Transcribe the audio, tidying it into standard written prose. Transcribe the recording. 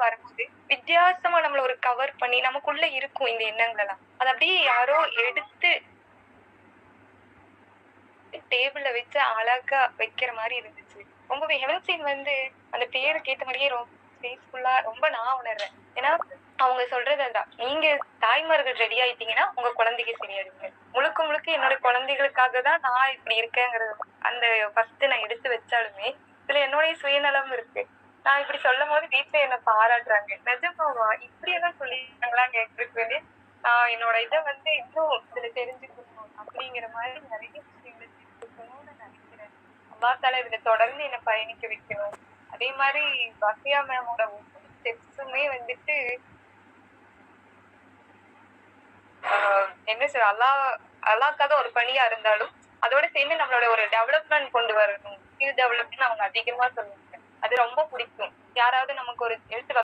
வரும்போது, வித்தியாசமா நம்மள ஒரு கவர் பண்ணி நமக்குள்ள இருக்கும் இந்த எண்ணங்கள் எல்லாம். அத அப்படியே யாரோ எடுத்து டேபிள்ல வச்சு அழகா வைக்கிற மாரி இருந்துச்சு. ரொம்பவே ஹெவன் சீன் வந்து அந்த பேருக்கு ஏத்த மாரியே ரொம்ப பீஸ்ஃபுல்லா ரொம்ப நான் உணர்றேன். ஏன்னா, அவங்க சொல்றது அதான். நீங்க தாய்மார்கள் ரெடி ஆயிட்டீங்கன்னா, உங்க குழந்தைக்கு சரியாயிடுங்க. முழுக்க முழுக்க என்னோட குழந்தைகளுக்காக தான் நான் இப்படி இருக்கேங்கிறது அந்த ஃபர்ஸ்ட் நான் எடுத்து வச்சாலுமே, இதுல என்னுடைய சுயநலம் இருக்கு. நான் இப்படி சொல்லும்போது வீட்ல என்ன பாராட்டுறாங்க. நிஜமாவா? இப்படியெல்லாம் சொல்லியிருக்காங்களான்னு கேட்டுருக்கேன். நான் என்னோட இத வந்து இன்னும் இதுல தெரிஞ்சுக்கணும் அப்படிங்கிற மாரி நெறைய விஷயங்கள் தெரிஞ்சுக்கணும்னு நெனைக்கிறேன். அல்லாஹ் இதுல தொடர்ந்து என்ன பயணிக்க வைக்கணும். அதே மாரி பஃபியா மேமோட ஒவ்வொரு ஸ்டெப்ஸுமே வந்துட்டு ஆ என்ன சொல்ல அல்லாஹ்க்காக ஒரு பணியா இருந்தாலும், அதோட சேர்ந்து நம்மளோட ஒரு டெவலப்மென்ட் கொண்டு வரணும். ஸ்கில் டெவலப்மென்ட்னு அவங்க அதிகமா சொல்லுவாங்க. அது ரொம்ப புடிக்கும். யாராவது நமக்கு ஒரு எடுத்து